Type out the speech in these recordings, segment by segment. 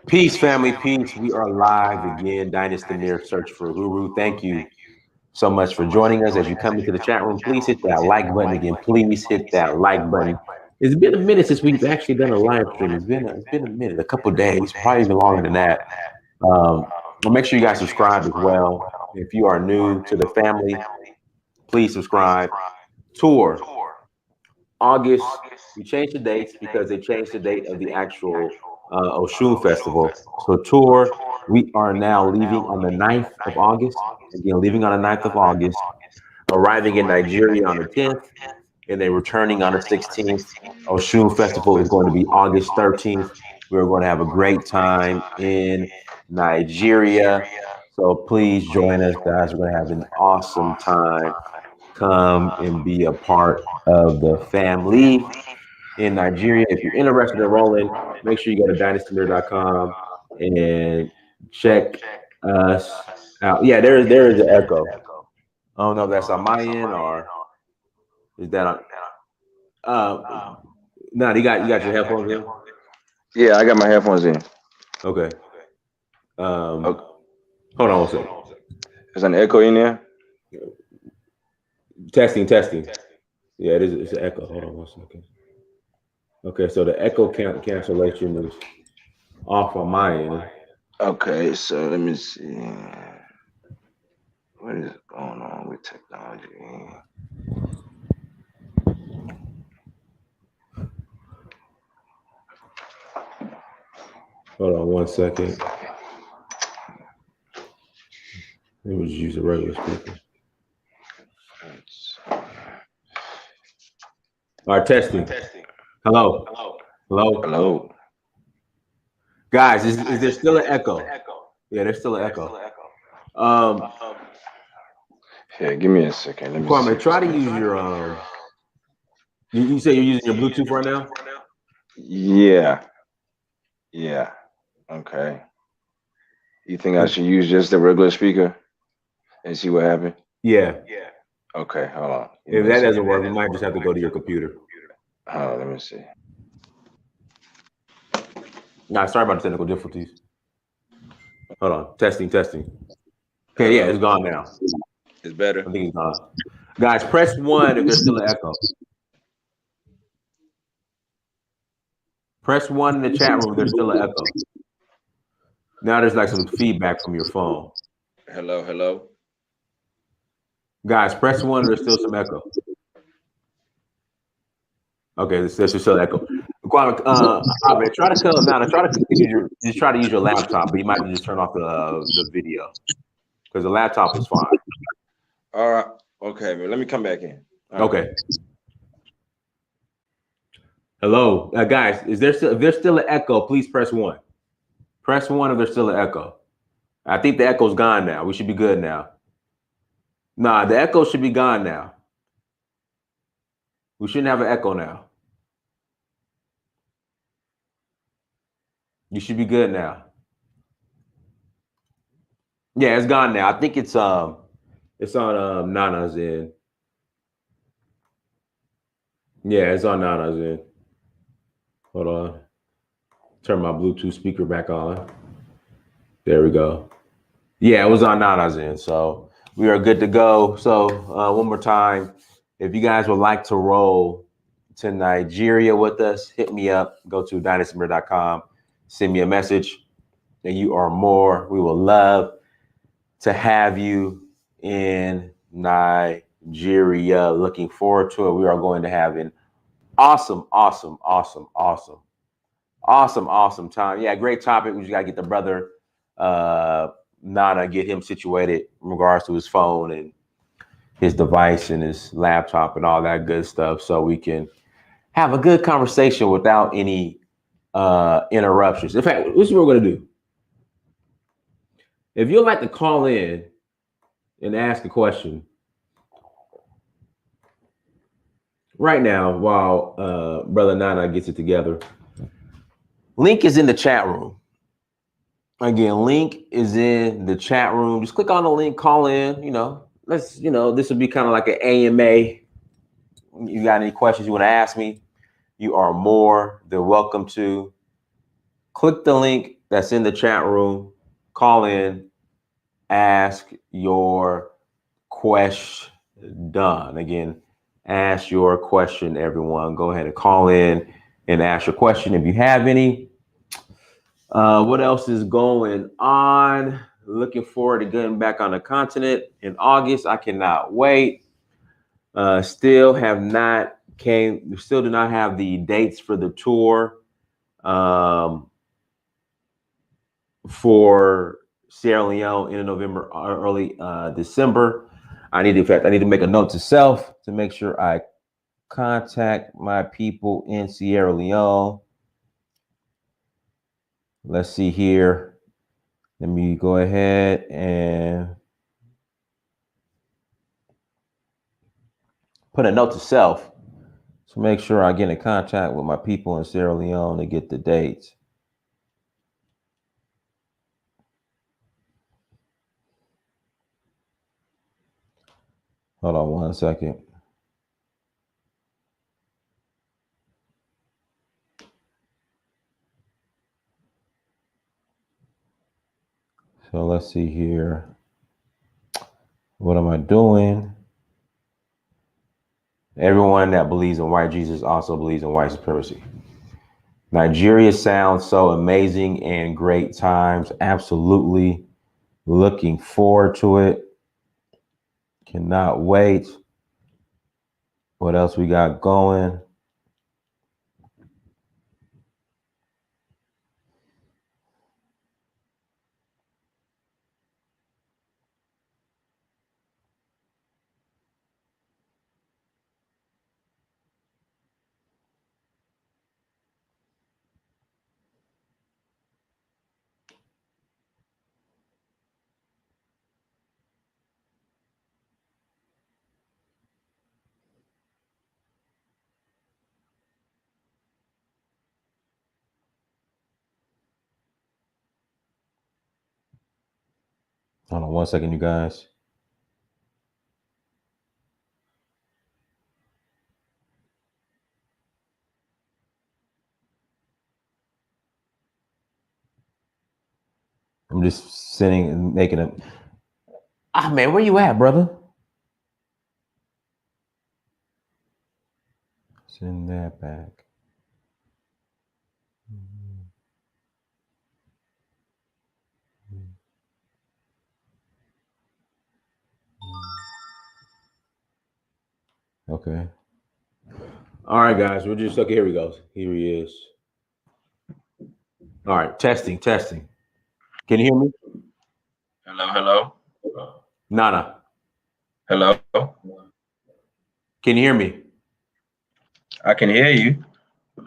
Peace, family, peace. We are live again. Dynasty Amir, search for Guru. Thank you so much for joining us. As you come into the chat room, please hit that like button again. Please hit that like button. It's been a minute since we've actually done a live stream. It's been a minute, a couple of days, probably even longer than that. Well, make sure you guys subscribe as well. If you are new to the family, please subscribe. Tour August. We changed the dates because they changed the date of the actual Oshun Festival. So tour, we are now leaving on the 9th of August. Again, leaving on the 9th of August, arriving in Nigeria on the 10th, and then returning on the 16th. Oshun Festival is going to be August 13th. We're going to have a great time in Nigeria. So please join us, guys. We're going to have an awesome time. Come and be a part of the family in Nigeria. If you're interested in rolling, make sure you go to dynastymir.com and check us out. Yeah, there is an echo. I don't know if that's on my end or is that on. No, you got your headphones in. Yeah, I got my headphones in. Okay. Hold on one second. Is an echo in there? Testing. Yeah, it is. It's an echo. Hold on one second. Okay, so the echo cancellation is off on my end. Okay, so let me see. What is going on with technology? Hold on one second. Let me just use a regular speaker. All right, testing. Hello. Guys, is there still an echo? Yeah, there's still an echo. Here, give me a second. Let me Kwame, try to use your you say you're using your Bluetooth right now? Yeah. Okay. You think I should use just the regular speaker and see what happens? Yeah. Okay, hold on. If that doesn't work, we might just have to go to your computer. Hold on, let me see. Nah, sorry about the technical difficulties. Hold on. Testing. Okay, yeah, it's gone now. It's better. I think it's gone. Guys, press 1 if there's still an echo. Press 1 in the chat room if there's still an echo. Now there's like some feedback from your phone. Hello. Guys, press 1 if there's still some echo. Okay, there's still echo. Kwame, try to come down. Try to use your laptop, but you might just turn off the video because the laptop is fine. All right. Okay, but let me come back in. Okay. Hello, guys. If there's still an echo, please press 1. Press 1 if there's still an echo. I think the echo's gone now. We should be good now. Nah, the echo should be gone now. We shouldn't have an echo now. You should be good now. Yeah, it's gone now. I think it's on Nana's end. Yeah, it's on Nana's end. Hold on. Turn my Bluetooth speaker back on. There we go. Yeah, it was on Nana's end. So we are good to go. So one more time, if you guys would like to roll to Nigeria with us, hit me up. Go to dynastymir.com. Send me a message. And you are more. We will love to have you in Nigeria. Looking forward to it. We are going to have an awesome time. Yeah, great topic. We just got to get the brother Nana, get him situated in regards to his phone and his device and his laptop and all that good stuff so we can have a good conversation without any interruptions. In fact, this is what we're going to do. If you'd like to call in and ask a question right now while Brother Nana gets it together, link is in the chat room. Again, link is in the chat room. Just click on the link, call in, this will be kind of like an AMA. You got any questions you want to ask me? You are more than welcome to. Click the link that's in the chat room, call in, ask your question. Again, ask your question, everyone. Go ahead and call in and ask your question if you have any. What else is going on? Looking forward to getting back on the continent in August. I cannot wait. Still do not have the dates for the tour for Sierra Leone in November or early December. I need to make a note to self to make sure I contact my people in Sierra Leone. Let's see here. Let me go ahead and put a note to self to make sure I get in contact with my people in Sierra Leone to get the dates. Hold on one second. So let's see here. What am I doing? Everyone that believes in white Jesus also believes in white supremacy. Nigeria sounds so amazing and great times. Absolutely looking forward to it. Cannot wait. What else we got going? Hold on one second, you guys. I'm just sitting and making a. Ah, man, where you at, brother? Send that back. Okay. All right, guys. We're just okay. Here we go. Here he is. All right. Testing. Can you hear me? Hello. Nana. Hello. Can you hear me? I can hear you.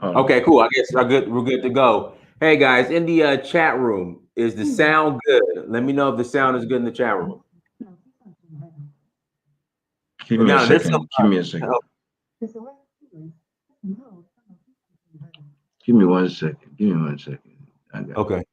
Okay, cool. I guess we're good to go. Hey guys, in the chat room, is the sound good? Let me know if the sound is good in the chat room. Give me a Now, there's some. second. Give me a second. Give me 1 second. Give me 1 second. I got Okay.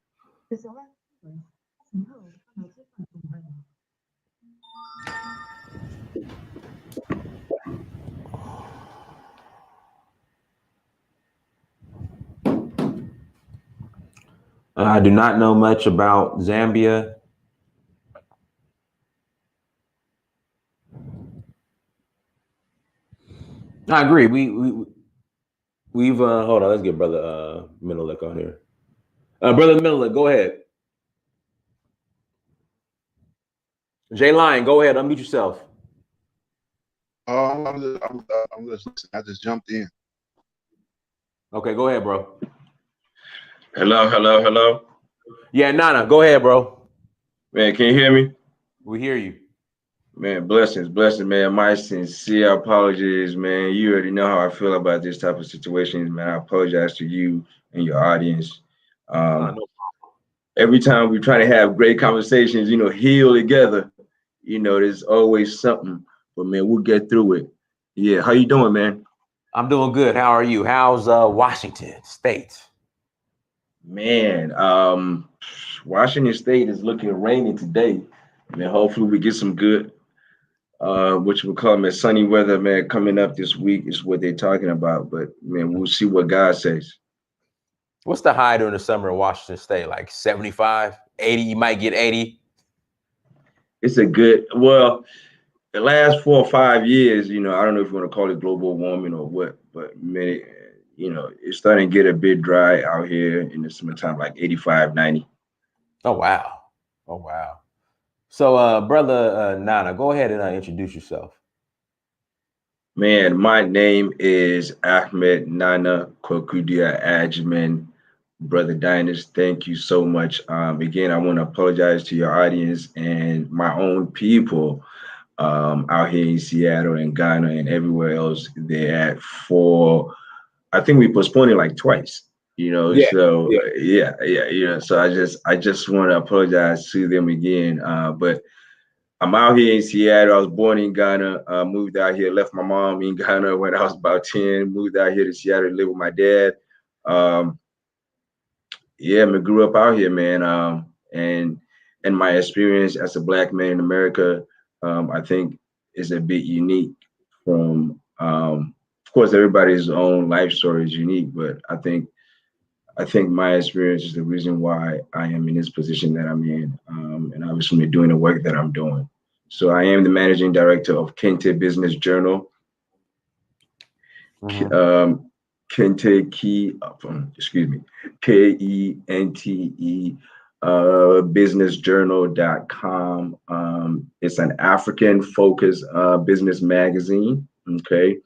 I do not know much about Zambia. I agree. We've hold on. Let's get brother Menelik on here. Brother Menelik, go ahead. Jay Lion, go ahead. Unmute yourself. I'm just listening. I just jumped in. Okay, go ahead, bro. Hello. Yeah, Nana, go ahead, bro. Man, can you hear me? We hear you. Man, blessings, man. My sincere apologies, man. You already know how I feel about this type of situations, man. I apologize to you and your audience. No. Every time we try to have great conversations, heal together, there's always something. But man, we'll get through it. Yeah, how you doing, man? I'm doing good. How are you? How's Washington State? Man, Washington State is looking rainy today. Man, hopefully we get some good, which we call it sunny weather, man, coming up this week is what they're talking about. But man, we'll see what God says. What's the high during the summer in Washington State? Like 75, 80? You might get 80. It's a good, well, the last 4 or 5 years, I don't know if you want to call it global warming or what, but many, it's starting to get a bit dry out here in the summertime, like 85, 90. Oh, wow. Oh, wow. So, brother Nana, go ahead and introduce yourself. Man, my name is Ahmed Nana Kokudia Agyeman. Brother Dynast, thank you so much. Again, I want to apologize to your audience and my own people out here in Seattle and Ghana and everywhere else they're at for, I think we postponed it like twice, Yeah, so yeah. so I just want to apologize to them again. But I'm out here in Seattle. I was born in Ghana, moved out here, left my mom in Ghana when I was about 10, moved out here to Seattle to live with my dad. Um, yeah, I grew up out here, man. And my experience as a black man in America, I think is a bit unique from, of course, everybody's own life story is unique, but I think my experience is the reason why I am in this position that I'm in, and obviously doing the work that I'm doing. So I am the managing director of Kente Business Journal. Mhm. Kente Key, excuse me, Kente, businessjournal.com. It's an African focused business magazine. Okay.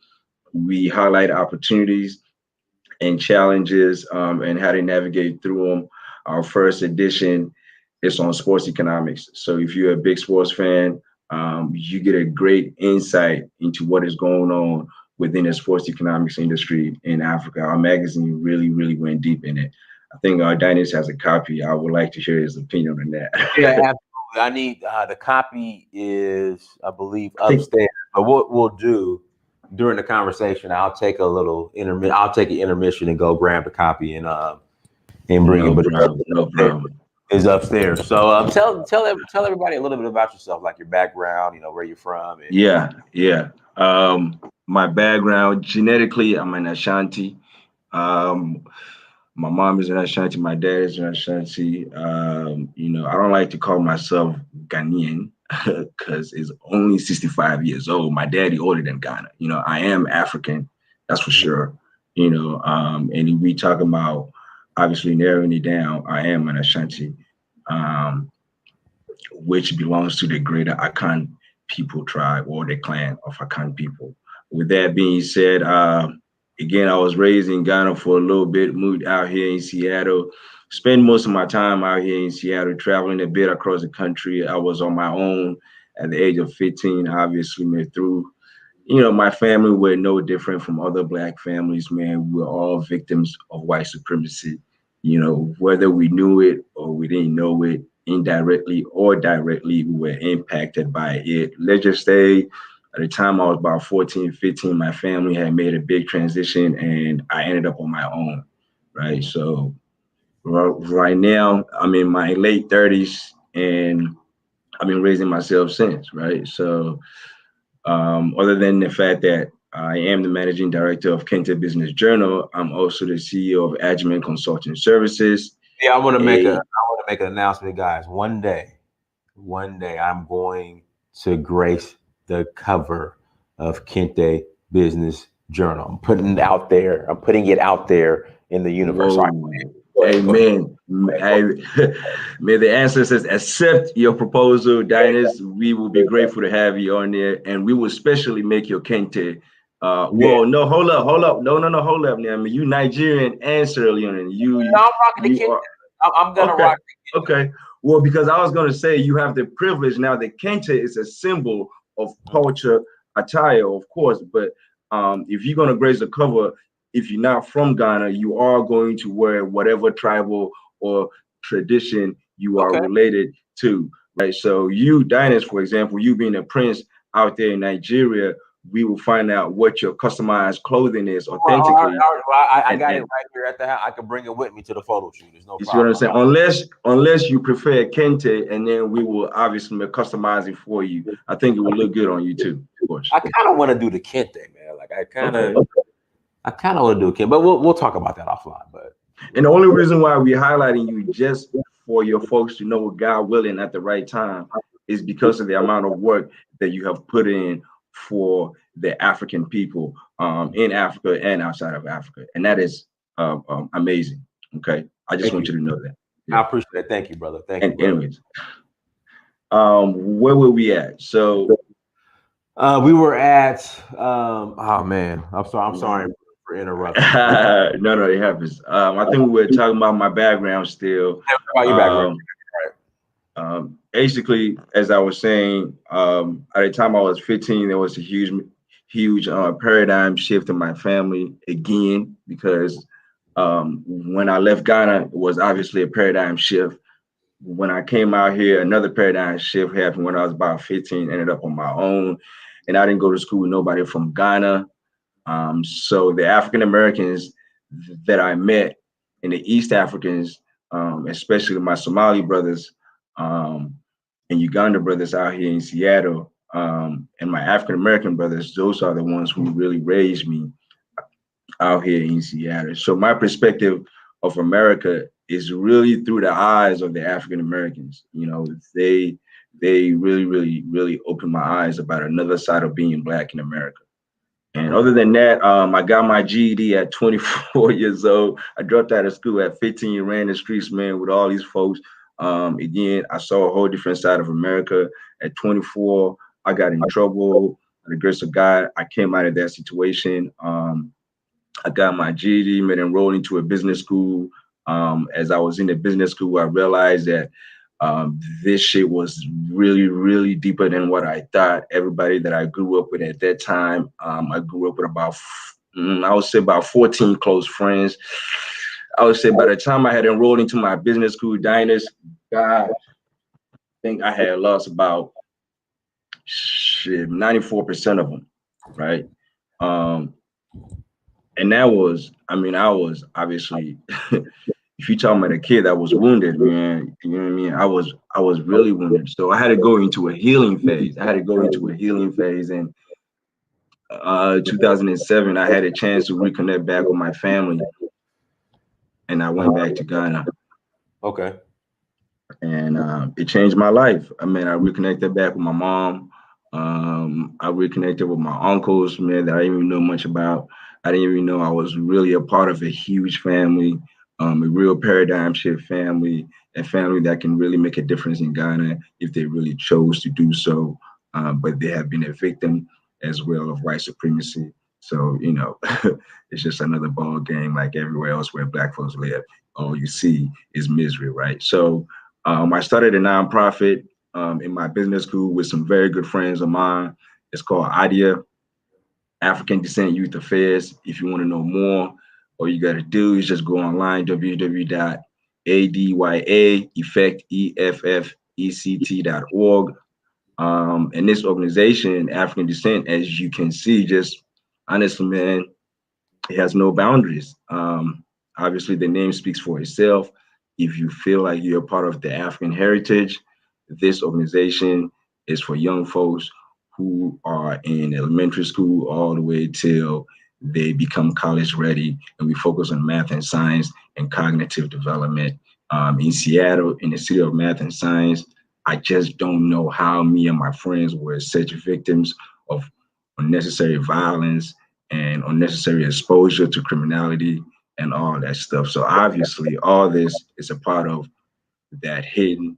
We highlight opportunities and challenges and how to navigate through them. Our first edition is on sports economics. So if you're a big sports fan, you get a great insight into what is going on within the sports economics industry in Africa. Our magazine really, really went deep in it. I think our Dynast has a copy. I would like to hear his opinion on that. Yeah, absolutely. I need the copy is, I believe, I think, upstairs. But what we'll do during the conversation, I'll take a little intermission. I'll take an intermission and go grab the copy and bring it. no But problem, no problem. it's upstairs. So tell everybody a little bit about yourself, like your background, where you're from. And Yeah. My background, genetically, I'm an Ashanti. Um, my mom is an Ashanti, my dad is an Ashanti. I don't like to call myself Ghanaian because it's only 65 years old. My daddy older than Ghana. I am African, that's for sure. And if we talk about obviously narrowing it down, I am an Ashanti. Um, which belongs to the greater Akan people tribe or the clan of Akan people. With that being said, again, I was raised in Ghana for a little bit, moved out here in Seattle, spent most of my time out here in Seattle, traveling a bit across the country. I was on my own at the age of 15, obviously, through my family were no different from other black families, man. We were all victims of white supremacy, whether we knew it or we didn't know it, indirectly or directly, we were impacted by it. Let's just say at the time I was about 14, 15, my family had made a big transition and I ended up on my own, right? So right now I'm in my late 30s and I've been raising myself since, right? So other than the fact that I am the managing director of Kente Business Journal, I'm also the CEO of Agyeman Consulting Services. yeah, I want to make an announcement, guys. One day, I'm going to grace the cover of Kente Business Journal. I'm putting it out there. I'm putting it out there in the universe. Whoa. Go ahead. Amen. May the ancestors accept your proposal, Dynast. We will be grateful to have you on there, and we will especially make your Kente. Well, no, hold up. No, hold up. Now, I mean, you Nigerian and Sierra Leonean. No, I'm rocking the You Kente. are I'm gonna okay. rock the Kente. Okay. Well, because I was gonna say you have the privilege now. The Kente is a symbol of culture, attire, of course. But if you're gonna grace the cover, if you're not from Ghana, you are going to wear whatever tribal or tradition you are Okay. related to, right? So you, Dynast, for example, you being a prince out there in Nigeria, we will find out what your customized clothing is authentically. I got it And right here at the house. I can bring it with me to the photo shoot. There's no you see what I'm problem. saying? Unless you prefer Kente, and then we will obviously customize it for you. I think it will look good on you too, of course. I kind of want to do the Kente, man. Like I kind of Okay. want to do a Kente, but we'll talk about that offline. But And the only reason why we're highlighting you just for your folks to know, God willing, at the right time, is because of the amount of work that you have put in for the African people in Africa and outside of Africa. And that is amazing. Okay. I just Thank want you. you to know that. I Yeah. appreciate that. Thank you, brother. Thank you, And brother. anyways, where were we at? So We were at oh man, I'm sorry for interrupting. no, it happens. I think we were talking about my background still. Tell me about your background. Um, Basically, as I was saying, at the time I was 15, there was a huge paradigm shift in my family again, because when I left Ghana, it was obviously a paradigm shift. When I came out here, another paradigm shift happened when I was about 15, ended up on my own. And I didn't go to school with nobody from Ghana. So the African Americans that I met and the East Africans, especially my Somali brothers um, and Uganda brothers out here in Seattle, and my African American brothers, those are the ones who really raised me out here in Seattle. So my perspective of America is really through the eyes of the African Americans. You know, they really opened my eyes about another side of being Black in America. And other than that, I got my GED at 24 years old. I dropped out of school at 15, ran the streets, man, with all these folks. Again, I saw a whole different side of America. At 24, I got in trouble. By the grace of God, I came out of that situation. I got my GED, made enrolled into a business school. As I was in the business school, I realized that this shit was really deeper than what I thought. Everybody that I grew up with at that time, I grew up with I would say about 14 close friends. I would say by the time I had enrolled into my business school, Dynast, God, I think I had lost about 94% of them, right? Um, and that was, I mean, I was obviously, if you talking about a kid that was wounded, man, you know what I mean? I was really wounded. So I had to go into a healing phase. And 2007, I had a chance to reconnect back with my family, and I went back to Ghana, Okay. and it changed my life. I mean, I reconnected back with my mom. I reconnected with my uncles, man, that I didn't even know much about. I didn't even know I was really a part of a huge family, a real paradigm shift family, a family that can really make a difference in Ghana if they really chose to do so. But they have been a victim as well of white supremacy. So, you know, it's just another ball game like everywhere else where Black folks live. All you see is misery, right? So, I started a nonprofit in my business school with some very good friends of mine. It's called IDEA, African Descent Youth Affairs. If you want to know more, all you got to do is just go online, www.adyaeffect.org. And this organization, African Descent, as you can see, just honestly, man, it has no boundaries. Obviously, the name speaks for itself. If you feel like you're a part of the African heritage, this organization is for young folks who are in elementary school all the way till they become college ready. And we focus on math and science and cognitive development. In Seattle, in the city of math and science, I just don't know how me and my friends were such victims of unnecessary violence and unnecessary exposure to criminality and all that stuff. So obviously, all this is a part of that hidden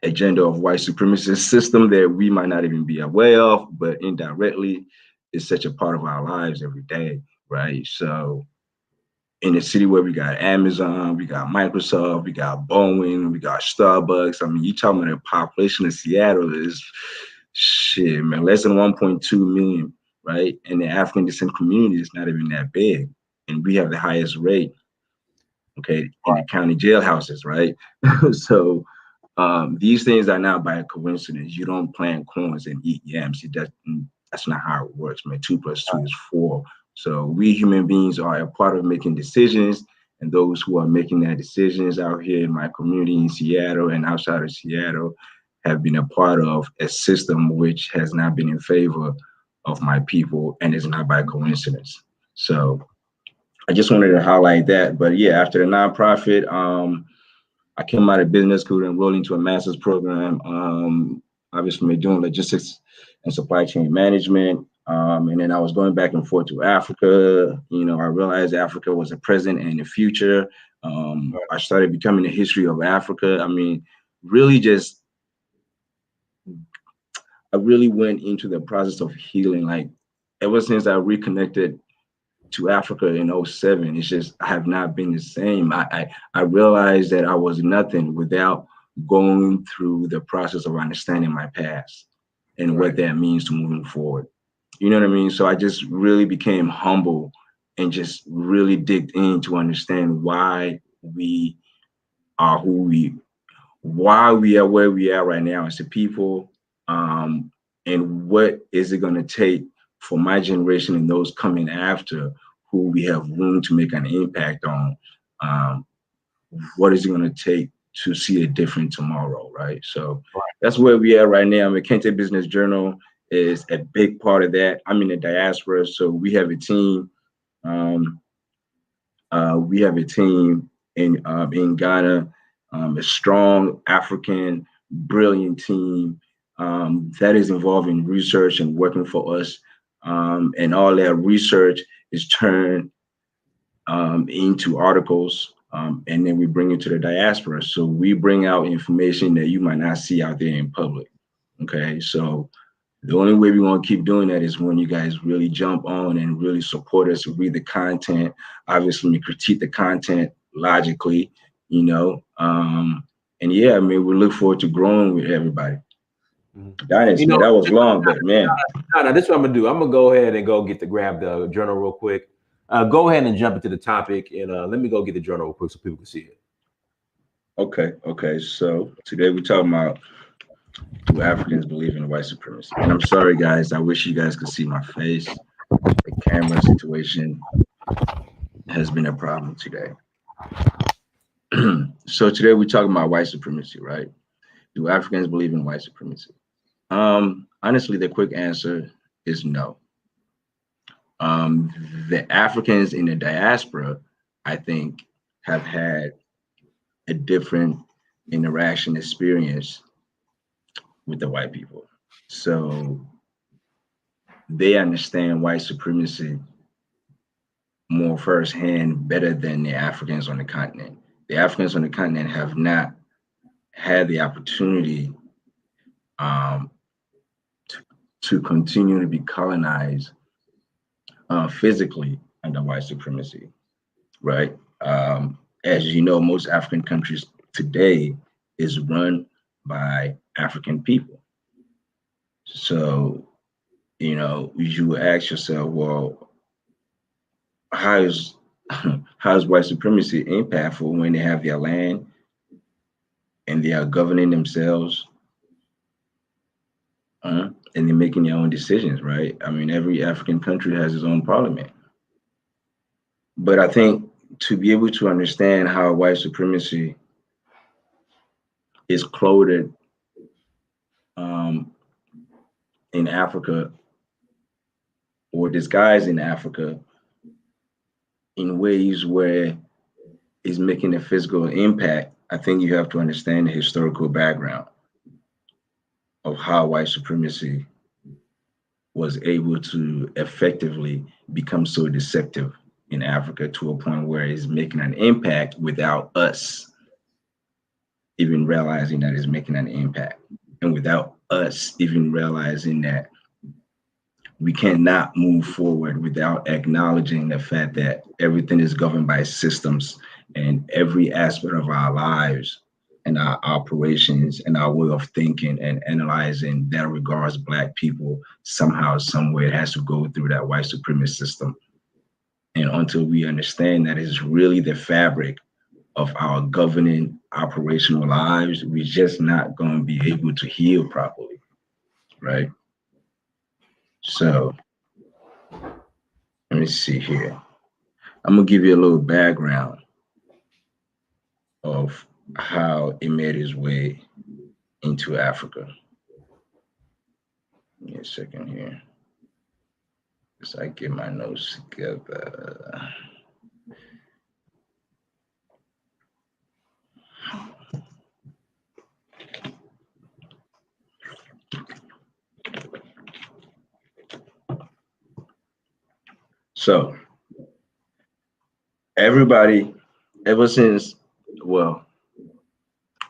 agenda of white supremacist system that we might not even be aware of, but indirectly, it's such a part of our lives every day, right? So in a city where we got Amazon, we got Microsoft, we got Boeing, we got Starbucks. I mean, you talking about the population of Seattle is shit, man, less than 1.2 million, right? And the African descent community is not even that big. And we have the highest rate, okay, in the county jailhouses, right? So these things are not by coincidence. You don't plant corns and eat yams. That's not how it works, man. 2 + 2 is 4. So we human beings are a part of making decisions, and those who are making that decisions out here in my community in Seattle and outside of Seattle have been a part of a system which has not been in favor of my people, and it's not by coincidence. So I just wanted to highlight that. But yeah, after the nonprofit, I came out of business school and enrolled into a master's program. Obviously, doing logistics and supply chain management. And then I was going back and forth to Africa. You know, I realized Africa was a present and a future. I started becoming the history of Africa. I mean, really just, I really went into the process of healing. Like ever since I reconnected to Africa in '07, it's just I have not been the same. I realized that I was nothing without going through the process of understanding my past and what that means to moving forward. You know what I mean? So I just really became humble and just really digged in to understand why we are who we, why we are where we are right now as a people, and what is it going to take for my generation and those coming after who we have room to make an impact on. Um, what is it going to take to see a different tomorrow, right? So that's where we are right now. McKinsey Business Journal is a big part of that. I'm in the diaspora, so Um, we have a team in Ghana, a strong African, brilliant team that is involved in research and working for us. And all that research is turned into articles, and then we bring it to the diaspora. So we bring out information that you might not see out there in public. Okay, so the only way we're going to keep doing that is when you guys really jump on and really support us, read the content, obviously we critique the content logically, you know. And yeah, I mean, we look forward to growing with everybody. You Dynasty, know, man, that was long, but man. no, this is what I'm gonna do. I'm gonna go ahead and grab the journal real quick. Go ahead and jump into the topic, and let me go get the journal real quick so people can see it. Okay. So today we're talking about, do Africans believe in white supremacy? And I'm sorry, guys. I wish you guys could see my face. The camera situation has been a problem today. So today we're talking about white supremacy, right? Do Africans believe in white supremacy? Honestly, the quick answer is no. The Africans in the diaspora, I think, have had a different interaction experience with the white people. So they understand white supremacy more firsthand, better than the Africans on the continent. The Africans on the continent have not had the opportunity um, to continue to be colonized physically under white supremacy, right? As you know, most African countries today is run by African people. So, you know, you ask yourself, well, how is how is white supremacy impactful when they have their land and they are governing themselves, and they're making their own decisions, right? I mean, every African country has its own parliament. But I think to be able to understand how white supremacy is clothed um, in Africa or disguised in Africa in ways where it's making a physical impact, I think you have to understand the historical background of how white supremacy was able to effectively become so deceptive in Africa to a point where it's making an impact without us even realizing that it's making an impact, and without us even realizing that we cannot move forward without acknowledging the fact that everything is governed by systems, and every aspect of our lives and our operations and our way of thinking and analyzing that regards Black people somehow, somewhere, it has to go through that white supremacist system. And until we understand that it's really the fabric of our governing operational lives, we're just not going to be able to heal properly, right? So let me see here. I'm gonna give you a little background of how it made its way into Africa. Give me a second here, as I get my notes together. So everybody, ever since, well,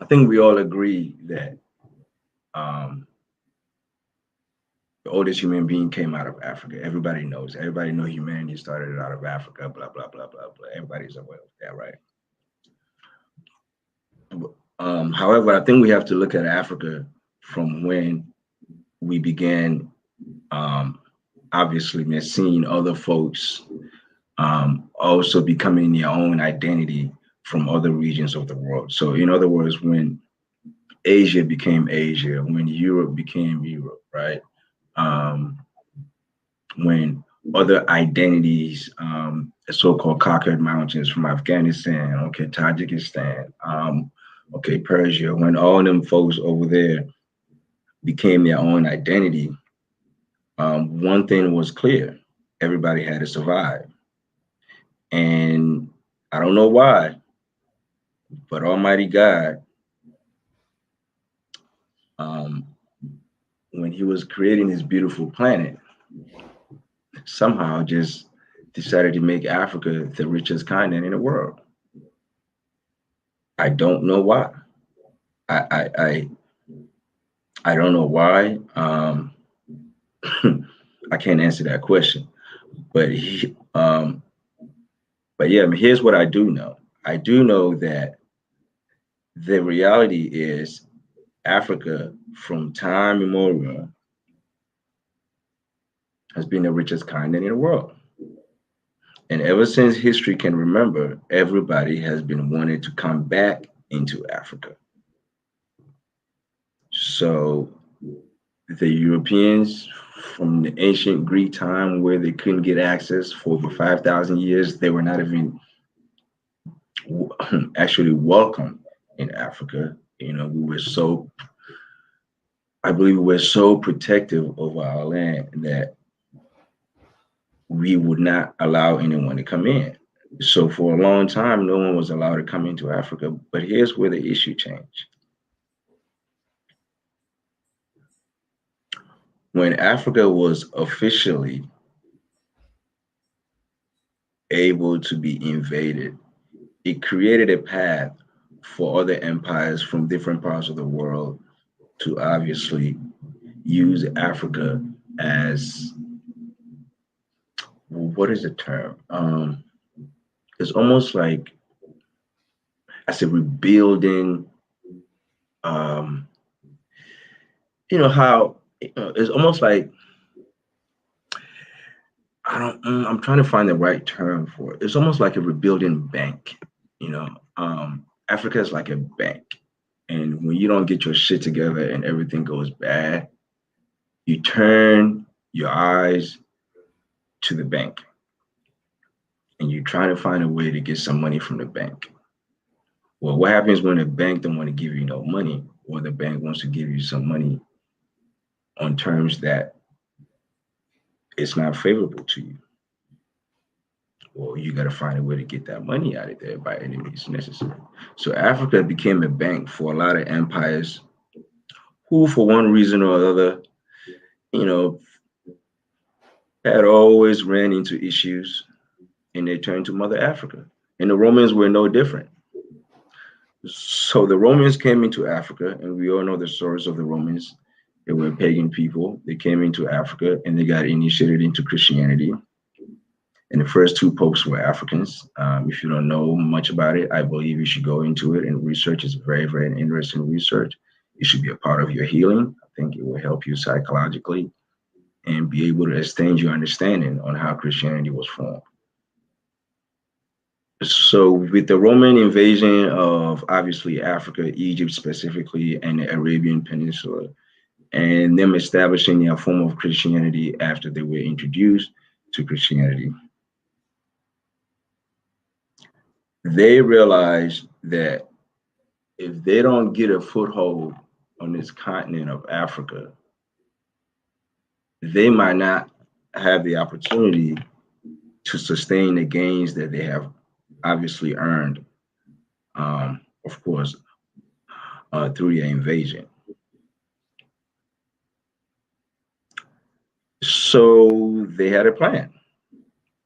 I think we all agree that um, the oldest human being came out of Africa. Everybody knows. Everybody know humanity started out of Africa. Blah blah blah blah blah. Everybody's aware of that, right? However, I think we have to look at Africa from when we began, um, obviously, seeing other folks also becoming their own identity from other regions of the world. So, in other words, when Asia became Asia, when Europe became Europe, right? Um, when other identities, so-called conquered mountains from Afghanistan, okay, Tajikistan, okay, Persia, when all them folks over there became their own identity, one thing was clear: everybody had to survive. And I don't know why, but Almighty God, um, when He was creating this beautiful planet, somehow just decided to make Africa the richest continent in the world. I don't know why. I I I, I don't know why. I can't answer that question. But but yeah, here's what I do know. I do know that the reality is Africa, from time immemorial, has been the richest continent in the world. And ever since history can remember, everybody has been wanting to come back into Africa. So the Europeans, from the ancient Greek time where they couldn't get access for over 5,000 years, they were not even actually welcome in Africa. You know, I believe we were so protective of our land that we would not allow anyone to come in. So for a long time, no one was allowed to come into Africa. But here's where the issue changed. When Africa was officially able to be invaded, it created a path for other empires from different parts of the world to obviously use Africa as, what is the term? It's almost like as a rebuilding. Um, you know how it's almost like, I don't. I'm trying to find the right term for it. It's almost like a rebuilding bank. You know, Africa is like a bank, and when you don't get your shit together and everything goes bad, you turn your eyes to the bank, and you try to find a way to get some money from the bank. Well, what happens when the bank don't want to give you no money, or the bank wants to give you some money on terms that it's not favorable to you? Well, you got to find a way to get that money out of there by any means necessary. So Africa became a bank for a lot of empires who, for one reason or another, you know, had always ran into issues, and they turned to Mother Africa. And the Romans were no different. So the Romans came into Africa, and we all know the stories of the Romans. They were pagan people. They came into Africa and they got initiated into Christianity. And the first two popes were Africans. If you don't know much about it, I believe you should go into it and research. It's very, very interesting research. It should be a part of your healing. I think it will help you psychologically and be able to extend your understanding on how Christianity was formed. So, with the Roman invasion of obviously Africa, Egypt specifically, and the Arabian Peninsula, and them establishing their form of Christianity after they were introduced to Christianity, they realized that if they don't get a foothold on this continent of Africa, they might not have the opportunity to sustain the gains that they have obviously earned, of course, through the invasion. So they had a plan.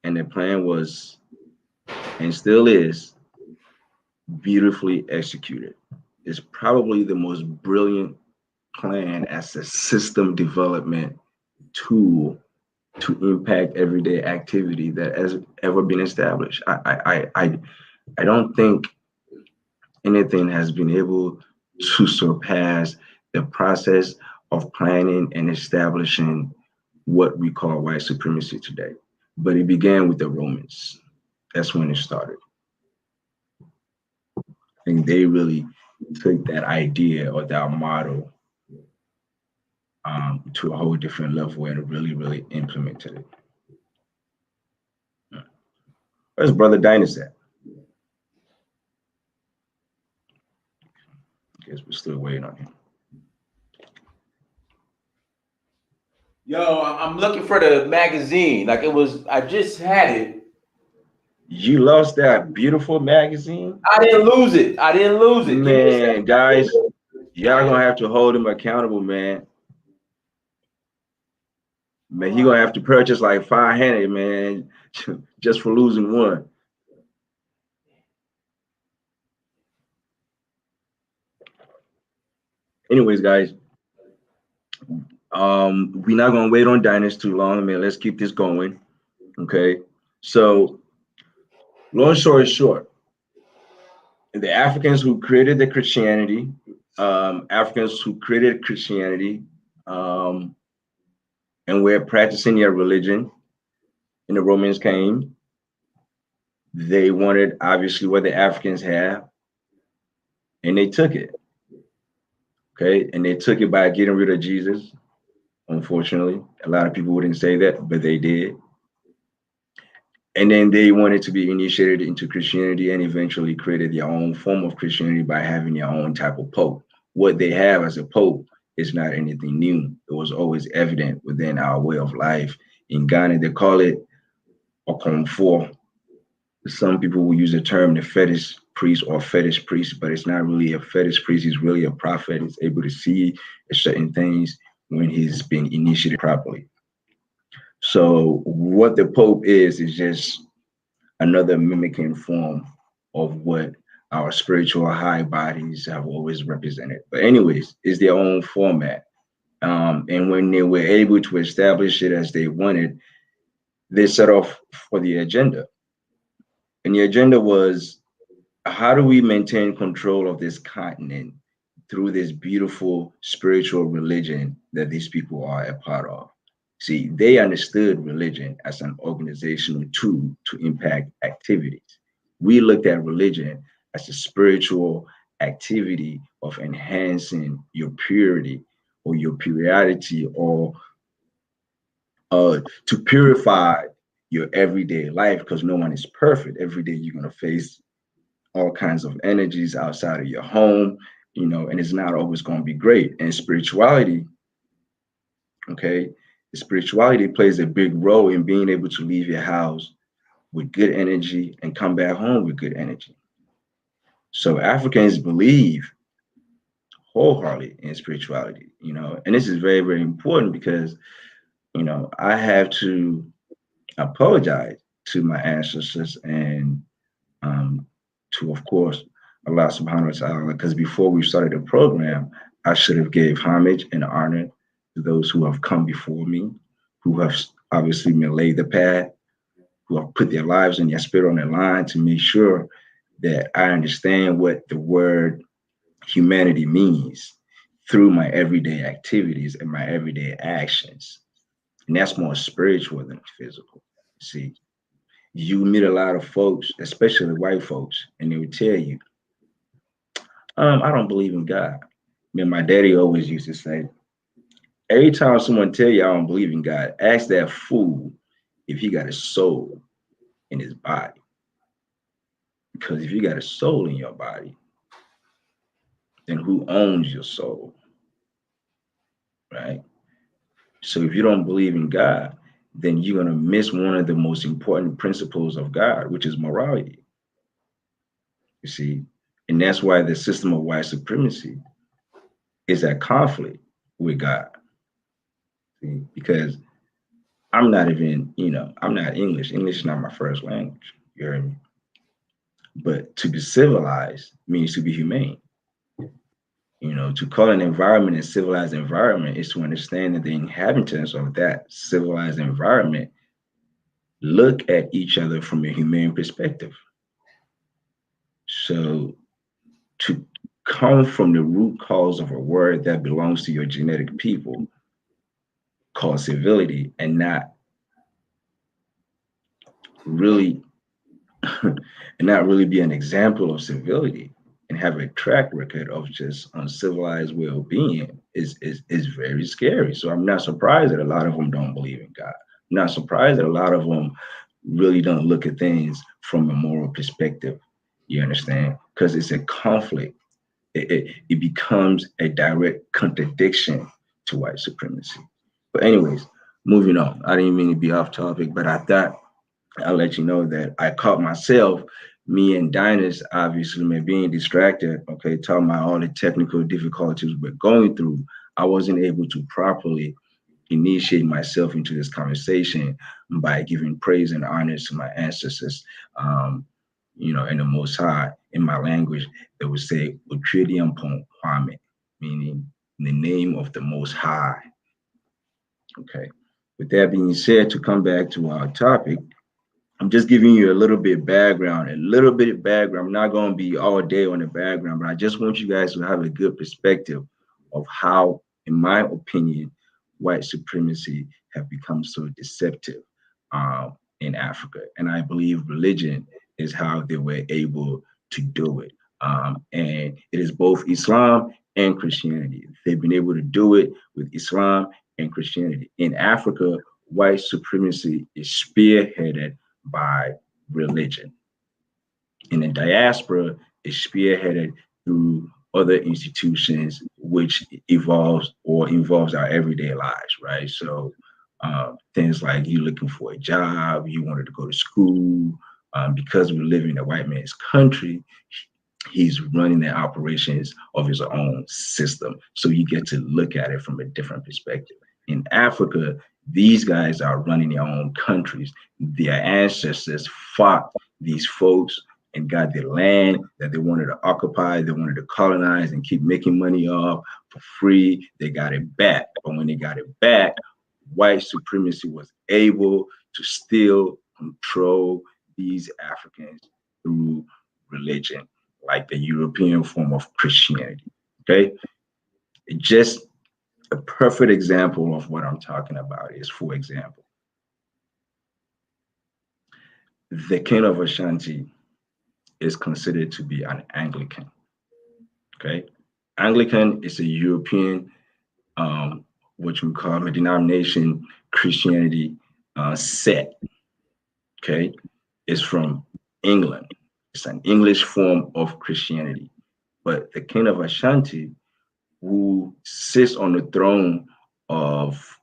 And the plan was, and still is, beautifully executed. It's probably the most brilliant plan as a system development tool to impact everyday activity that has ever been established. I don't think anything has been able to surpass the process of planning and establishing what we call white supremacy today. But it began with the Romans. That's when it started. I think they really took that idea or that model to a whole different level and really, really implemented it. Where's Brother Dynasty at? I guess we're still waiting on him. Yo, I'm looking for the magazine. Like it was, I just had it. You lost that beautiful magazine? I didn't lose it. I didn't lose it. Man, guys, y'all gonna have to hold him accountable, man. Man, he gonna have to purchase like 500, man, just for losing one. Anyways, guys, we're not gonna wait on Dynasty too long, man. Let's keep this going. Okay. So, long story short, the Africans who created the Christianity, Africans who created Christianity, and were practicing their religion, and the Romans came. They wanted obviously what the Africans have, and they took it. Okay, and they took it by getting rid of Jesus. Unfortunately, a lot of people wouldn't say that, but they did. And then they wanted to be initiated into Christianity and eventually created their own form of Christianity by having their own type of pope. What they have as a pope is not anything new. It was always evident within our way of life. In Ghana, they call it a comfort. Some people will use the term the fetish priest or fetish priest, but it's not really a fetish priest. He's really a prophet. He's able to see certain things when he's being initiated properly. So what the Pope is just another mimicking form of what our spiritual high bodies have always represented. But anyways, it's their own format. And when they were able to establish it as they wanted, they set off for the agenda. And the agenda was, how do we maintain control of this continent through this beautiful spiritual religion that these people are a part of? See, they understood religion as an organizational tool to impact activities. We looked at religion as a spiritual activity of enhancing your purity or your purity, or to purify your everyday life, because no one is perfect. Every day you're going to face all kinds of energies outside of your home, and it's not always going to be great. And spirituality, okay, spirituality plays a big role in being able to leave your house with good energy and come back home with good energy. So Africans believe wholeheartedly in spirituality, and this is very, very important because, I have to apologize to my ancestors and to, of course, Allah subhanahu wa ta'ala, because before we started the program, I should have gave homage and honor to those who have come before me, who have obviously laid the path, who have put their lives and their spirit on the line to make sure that I understand what the word humanity means through my everyday activities and my everyday actions. And that's more spiritual than physical. See, you meet a lot of folks, especially white folks, and they would tell you, I don't believe in God. Man, my daddy always used to say, every time someone tell you I don't believe in God, ask that fool if he got a soul in his body. Because if you got a soul in your body, then who owns your soul? Right? So if you don't believe in God, then you're going to miss one of the most important principles of God, which is morality. You see, and that's why the system of white supremacy is at conflict with God. See? Because I'm not even, I'm not English. English is not my first language. You heard me? But to be civilized means to be humane. To call an environment a civilized environment is to understand that the inhabitants of that civilized environment look at each other from a humane perspective. So to come from the root cause of a word that belongs to your genetic people called civility and not really and not really be an example of civility and have a track record of just uncivilized well-being is very scary. So I'm not surprised that a lot of them don't believe in God. I'm not surprised that a lot of them really don't look at things from a moral perspective. You understand? Because it's a conflict. It becomes a direct contradiction to white supremacy. But anyways, moving on. I didn't mean to be off topic, but I thought I'll let you know that I caught myself, me and Dinus, obviously, man, being distracted, okay, talking about all the technical difficulties we're going through. I wasn't able to properly initiate myself into this conversation by giving praise and honor to my ancestors, and the Most High. In my language, they would say, Utridium Pon Kwame, meaning in the name of the Most High. Okay. With that being said, to come back to our topic, I'm just giving you a little bit of background, a little bit of background. I'm not going to be all day on the background, but I just want you guys to have a good perspective of how, in my opinion, white supremacy have become so deceptive in Africa. And I believe religion is how they were able to do it. And it is both Islam and Christianity. They've been able to do it with Islam and Christianity. In Africa, white supremacy is spearheaded by religion. In the diaspora, is spearheaded through other institutions, which evolves or involves our everyday lives, right? So things like you looking for a job, you wanted to go to school, because we live in a white man's country, he's running the operations of his own system. So you get to look at it from a different perspective. In Africa, these guys are running their own countries. Their ancestors fought these folks and got the land that they wanted to occupy, they wanted to colonize and keep making money off for free. They got it back. But when they got it back, white supremacy was able to still control these Africans through religion, like the European form of Christianity. Okay. Just a perfect example of what I'm talking about is, for example, the king of Ashanti is considered to be an Anglican. Okay. Anglican is a European, what we call a denomination Christianity set. Okay. It's from England. It's an English form of Christianity. But the king of Ashanti, who sits on the throne of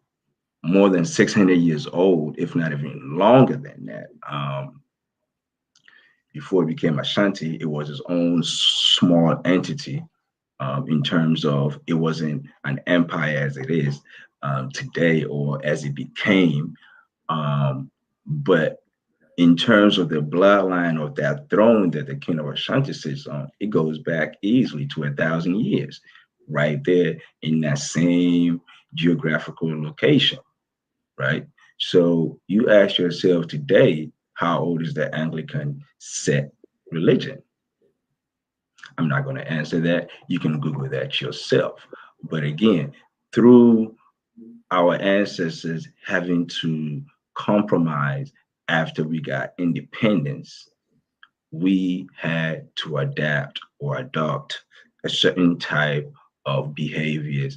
more than 600 years old, if not even longer than that. Before it became Ashanti, it was its own small entity, in terms of it wasn't an empire as it is today or as it became. But in terms of the bloodline of that throne that the king of Ashanti sits on, it goes back easily to 1,000 years, right there in that same geographical location, right? So you ask yourself today, how old is the Anglican set religion? I'm not going to answer that. You can Google that yourself. But again, through our ancestors having to compromise after we got independence, we had to adapt or adopt a certain type of behaviors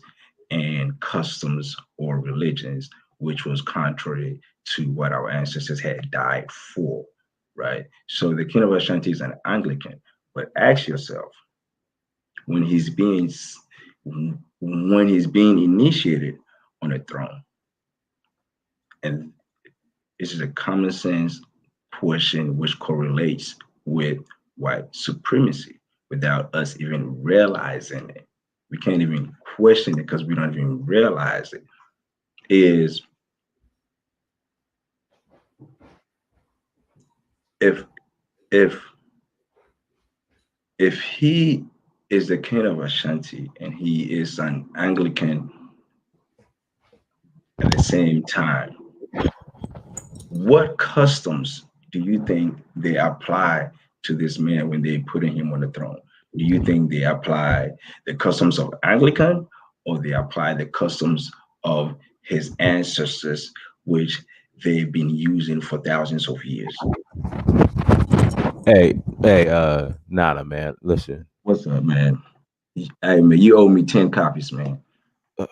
and customs or religions, which was contrary to what our ancestors had died for, right? So the king of Ashanti is an Anglican, but ask yourself, when he's being when he's being initiated on a throne, and this is a common sense question which correlates with white supremacy without us even realizing it. We can't even question it because we don't even realize it. Is if if if he is the king of Ashanti and he is an Anglican at the same time, what customs do you think they apply to this man when they putting him on the throne? Do you think they apply the customs of Anglican, or they apply the customs of his ancestors, which they've been using for thousands of years? Nana, man, listen, What's up, man? Hey, man, you owe me 10 copies, man.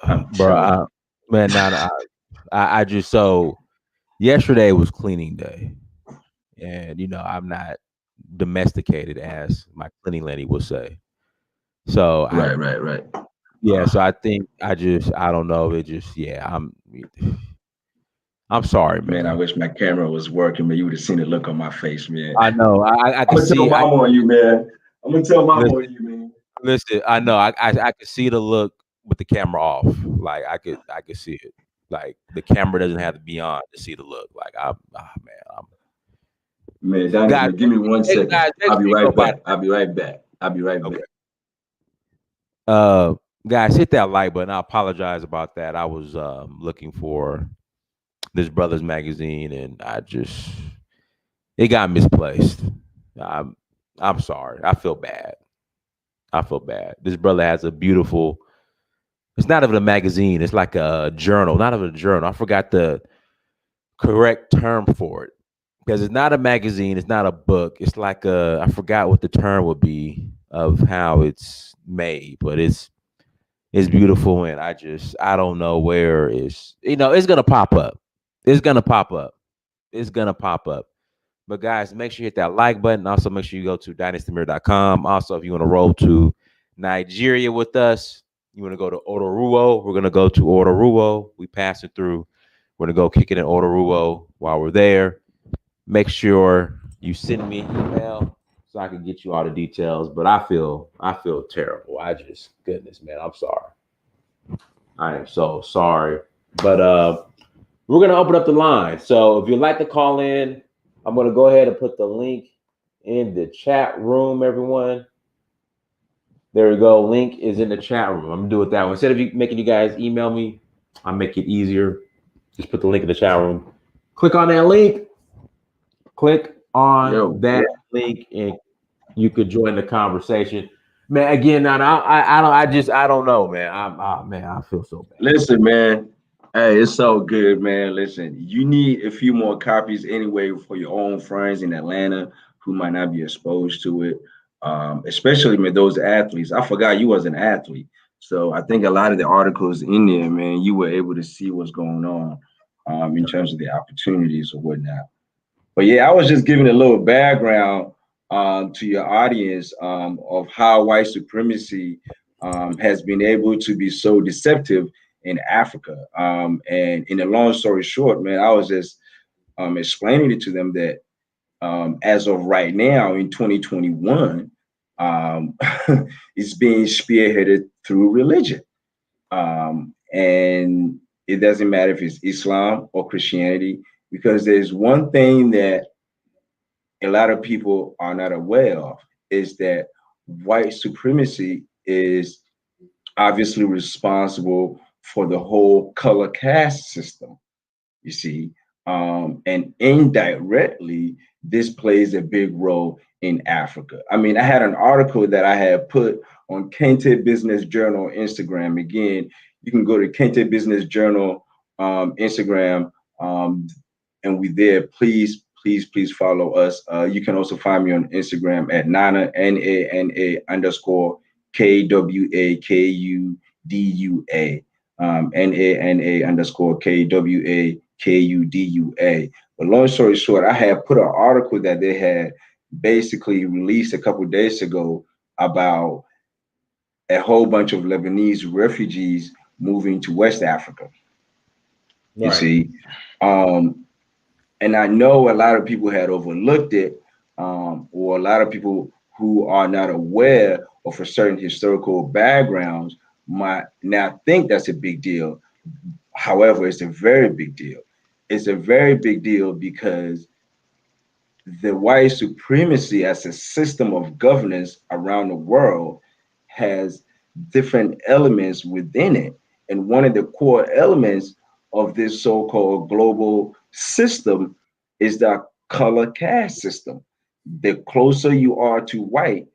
I'm bro, telling you. man, Nana, I just so yesterday was cleaning day, and I'm not domesticated as my cleaning lady would say. So I Right, right, right. Yeah, Uh, so I think I don't know. It just I'm sorry, man, I man. wish my camera was working, man. You would have seen the look on my face, man. I know. I I'm can gonna tell see. mama on you, man. I'm gonna tell mama Listen, on you, man. listen. I know. I could see the look with the camera off. Like I could see it. Like the camera doesn't have to be on to see the look. Like man. Man, Dynasty, Guys, man, give me one second. guys, make I'll sure be you go right by. back. I'll be right back. I'll be right Okay. back. Uh, guys, hit that like button. I apologize about that. I was looking for this brother's magazine, and it got misplaced. I'm I'm sorry. I feel bad. I feel bad. This brother has a beautiful. It's not even a magazine. It's like a journal. Not even a journal. I forgot the correct term for it because it's not a magazine. It's not a book. It's like a. I forgot what the term would be of how it's made, but it's beautiful, and I don't know where it's. It's gonna pop up. It's gonna pop up. It's gonna pop up. But guys, make sure you hit that like button. Also, make sure you go to dynastymir.com. Also, if you want to roll to Nigeria with us, you want to go to Otoruo, we're going to go to Otoruo. We pass it through. We're going to go kick it in Otoruo while we're there. Make sure you send me an email so I can get you all the details. But I feel terrible. Goodness, man, I'm sorry. I am so sorry. But we're gonna open up the line. So if you'd like to call in, I'm gonna go ahead and put the link in the chat room, everyone. There we go. Link is in the chat room. I'm gonna do it that way. Instead of making you guys email me, I'll make it easier. Just put the link in the chat room. Click on that link. Click on Yo, that link, and you could join the conversation. Man, again, now I don't know, man. Man, I feel so bad. listen, man. Hey, it's so good, man. Listen, you need a few more copies anyway for your own friends in Atlanta who might not be exposed to it. Especially with those athletes. I forgot you was an athlete. So I think a lot of the articles in there, man, you were able to see what's going on in terms of the opportunities or whatnot. But yeah, I was just giving a little background to your audience of how white supremacy has been able to be so deceptive in Africa. And in a long story short, man, I was just explaining it to them that as of right now in 2021, um, it's being spearheaded through religion. And it doesn't matter if it's Islam or Christianity, because there's one thing that a lot of people are not aware of is that white supremacy is obviously responsible for the whole color caste system, you see. And indirectly, this plays a big role in Africa. I mean, I had an article that I had put on Kente Business Journal Instagram. Again, you can go to Kente Business Journal Instagram, and we there. Please follow us. You can also find me on Instagram at Nana NANA underscore KWAKUDUA. NANA underscore KWAKUDUA. But long story short, I had put an article that they had basically released a couple of days ago about a whole bunch of Lebanese refugees moving to West Africa. You Right. see, um, and I know a lot of people had overlooked it, or a lot of people who are not aware of a certain historical backgrounds might not think that's a big deal. However, it's a very big deal. It's a very big deal because the white supremacy as a system of governance around the world has different elements within it. And one of the core elements of this so-called global system is the color caste system. The closer you are to white,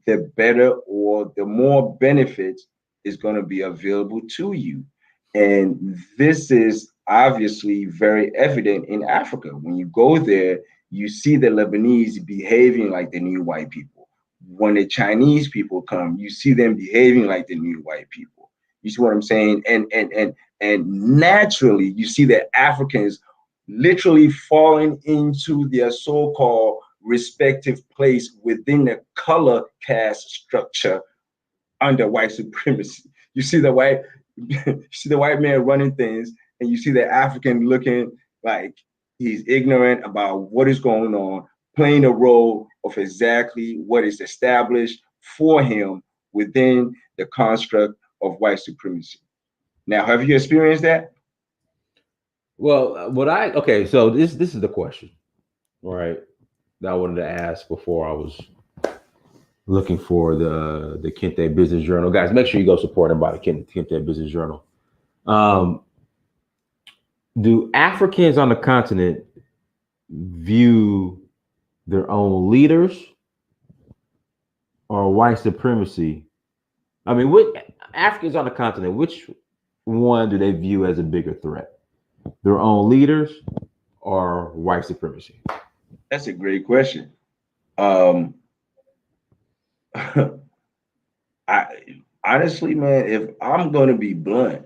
the better or the more benefits is going to be available to you. And this is obviously very evident in Africa. When you go there, you see the Lebanese behaving like the new white people. When the Chinese people come, you see them behaving like the new white people. You see what I'm saying? And naturally, you see the Africans literally falling into their so-called respective place within the color caste structure under white supremacy. You see the white, you see the white man running things, and you see the African looking like he's ignorant about what is going on, playing a role of exactly what is established for him within the construct of white supremacy. Now, have you experienced that? Well, okay, so this is the question, right? That I wanted to ask before I was looking for the Kente Business Journal. Guys, make sure you go support them by the Kente Business Journal. Do Africans on the continent view their own leaders or white supremacy? I mean, what Africans on the continent, which one do they view as a bigger threat? Their own leaders or white supremacy? That's a great question. Um, I honestly, man, if I'm going to be blunt,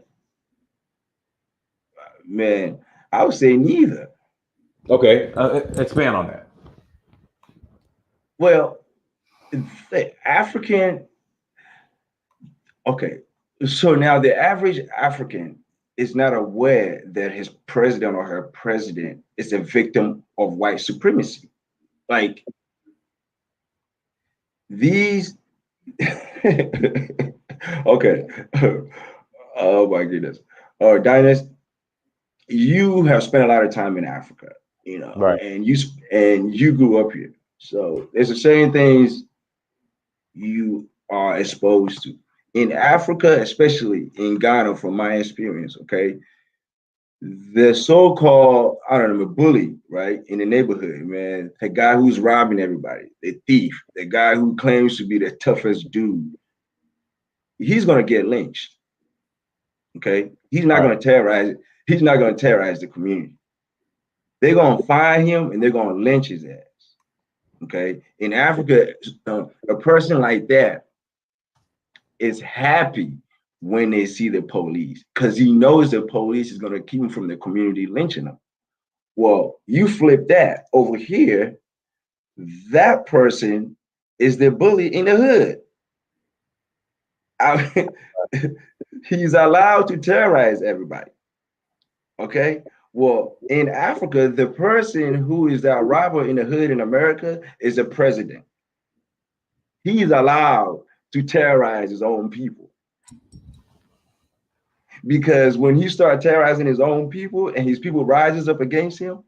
man, I would say neither. Okay, expand on that. Well, the African, okay, so now the average African is not aware that his president or her president is a victim of white supremacy. Like these, okay, oh my goodness. Dynast, you have spent a lot of time in Africa, you know, Right. and you grew up here. So there's a certain things you are exposed to. In Africa, especially in Ghana, from my experience, okay, the so-called, I don't know, bully, right, in the neighborhood, man, the guy who's robbing everybody, the thief, the guy who claims to be the toughest dude, he's gonna get lynched. Okay, he's not gonna terrorize. He's not gonna terrorize the community. They're gonna find him and they're gonna lynch his ass. Okay, in Africa, a person like that is happy when they see the police because he knows the police is going to keep him from the community lynching him. Well, you flip that over here, that person is the bully in the hood. I mean, he's allowed to terrorize everybody. Okay. Well, in Africa, the person who is the robber in the hood in America is the president. He's allowed to terrorize his own people. Because when he starts terrorizing his own people and his people rises up against him,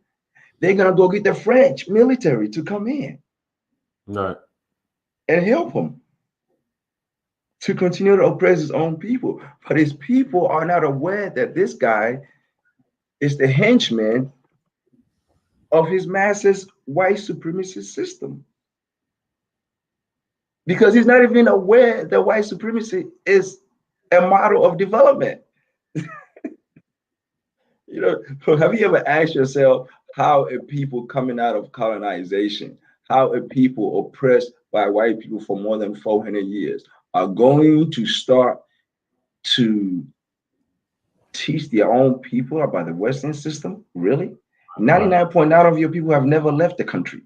they're gonna go get the French military to come in Right. and help him to continue to oppress his own people. But his people are not aware that this guy is the henchman of his master's white supremacist system. Because he's not even aware that white supremacy is a model of development. You know, have you ever asked yourself how a people coming out of colonization, how a people oppressed by white people for more than 400 years are going to start to teach their own people about the Western system? Really? 99.9% of your people have never left the country.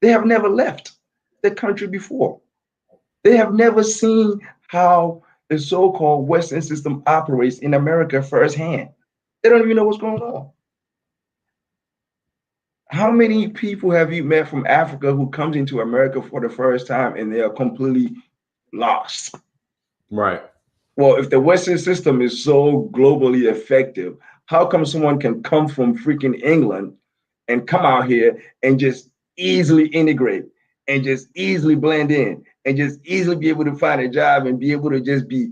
They have never left the country before. They have never seen how the so-called Western system operates in America firsthand. They don't even know what's going on. How many people have you met from Africa who comes into America for the first time and they are completely lost? Right. Well, if the Western system is so globally effective, how come someone can come from freaking England and come out here and just easily integrate and just easily blend in and just easily be able to find a job and be able to just be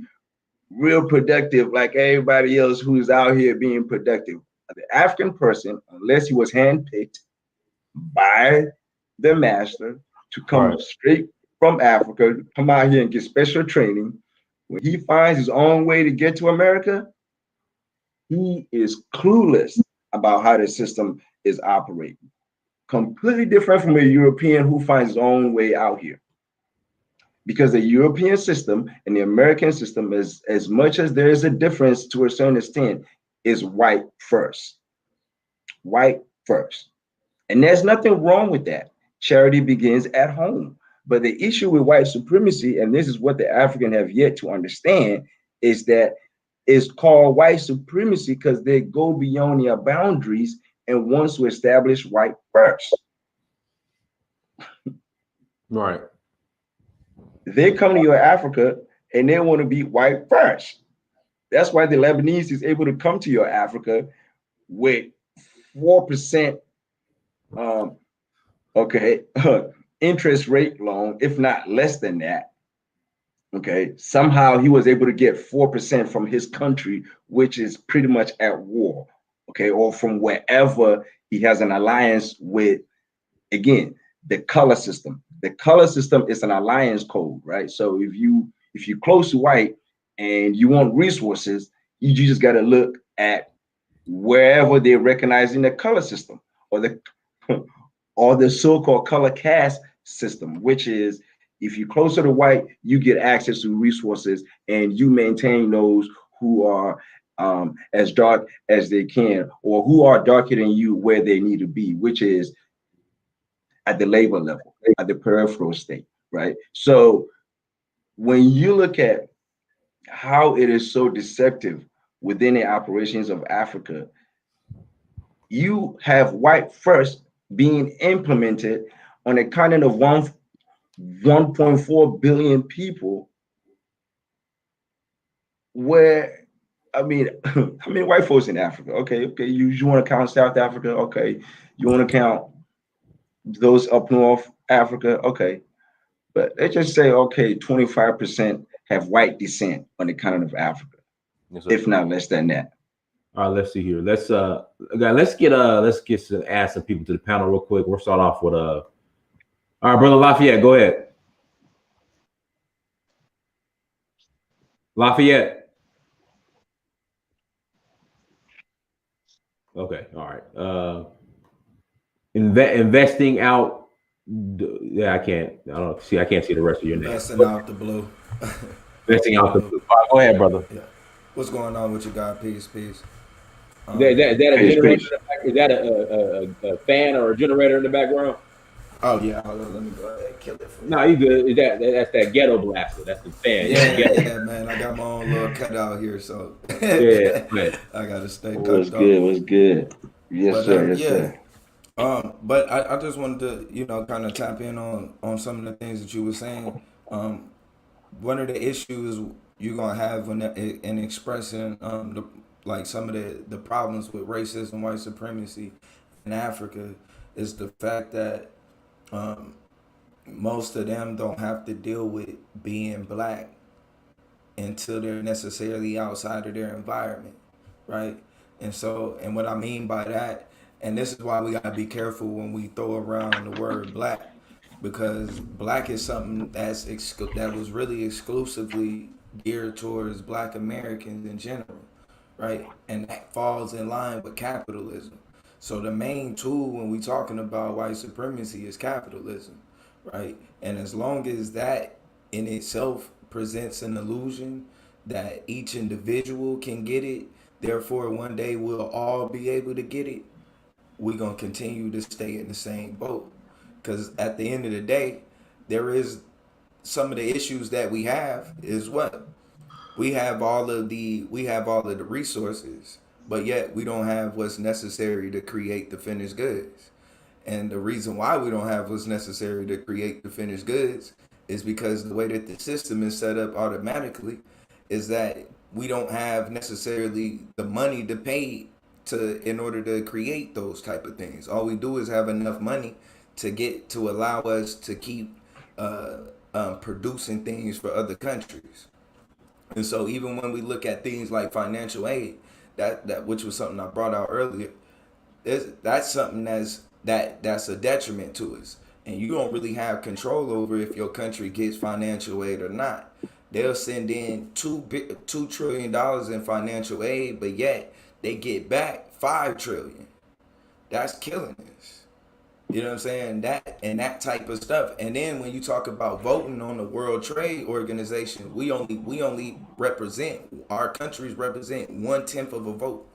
real productive like everybody else who's out here being productive. The African person, unless he was handpicked by the master to come straight from Africa, to come out here and get special training, when he finds his own way to get to America, he is clueless about how the system is operating. Completely different from a European who finds his own way out here. Because the European system and the American system, is as much as there is a difference to a certain extent, is white first. White first. And there's nothing wrong with that. Charity begins at home. But the issue with white supremacy, and this is what the African have yet to understand, is that it's called white supremacy because they go beyond their boundaries and wants to establish white first. Right. They come to your Africa and they want to be white first. That's why the Lebanese is able to come to your Africa with 4% okay, interest rate loan, if not less than that. Okay, somehow he was able to get 4% from his country, which is pretty much at war. Okay, or from wherever he has an alliance with. Again, the color system. The color system is an alliance code, right? So if you're close to white and you want resources, you just got to look at wherever they're recognizing the color system or the or the so-called color caste system, which is if you're closer to white, you get access to resources and you maintain those who are as dark as they can or who are darker than you where they need to be, which is at the labor level, at the peripheral state, right? So when you look at how it is so deceptive within the operations of Africa, you have white first being implemented on a continent of 1.4 billion people, where I mean, how many white folks in Africa? Okay, you want to count South Africa? Okay, you want to count those up north Africa? Okay, but let's just say okay, 25% have white descent on the continent of Africa, Yes, if not less than that. All right, let's see here. Let's add some people to the panel real quick. We'll start off with all right, brother Lafayette, go ahead. Lafayette. Okay, all right. Investing out. Yeah, I can't. I don't see. I can't see the rest of your name. Investing out the blue. Investing out the blue. All right, go ahead, brother. Yeah. What's going on with you guys? Peace. Is that a generator? Is that a fan or a generator in the background? Oh yeah, let me go ahead and kill it for you. No, you good. Is that's that ghetto blaster? That's the fan. Yeah, man. I got my own little cutout here, so yeah, I gotta stay cut What's good? What's good? Yes, sir. Yes, sir. But I just wanted to, kind of tap in on some of the things that you were saying. One of the issues you're gonna have in expressing like some of the problems with racism, white supremacy in Africa is the fact that most of them don't have to deal with being black until they're necessarily outside of their environment, right? And what I mean by that, and this is why we gotta be careful when we throw around the word black, because black is something that was really exclusively geared towards black Americans in general, right? And that falls in line with capitalism. So the main tool when we talking about white supremacy is capitalism, right? And as long as that in itself presents an illusion that each individual can get it, therefore one day we'll all be able to get it, we're going to continue to stay in the same boat. Because at the end of the day, there is some of the issues that we have is what? We have all of the resources, but yet we don't have what's necessary to create the finished goods. And the reason why we don't have what's necessary to create the finished goods is because the way that the system is set up automatically is that we don't have necessarily the money to pay in order to create those type of things. All we do is have enough money to allow us to keep producing things for other countries. And so even when we look at things like financial aid, that which was something I brought out earlier, that's something that's a detriment to us, and you don't really have control over if your country gets financial aid or not. They'll send in $2 trillion in financial aid, but yet they get back 5 trillion. That's killing us. You know what I'm saying? That type of stuff. And then when you talk about voting on the World Trade Organization, we only represent, our countries represent 1/10 of a vote.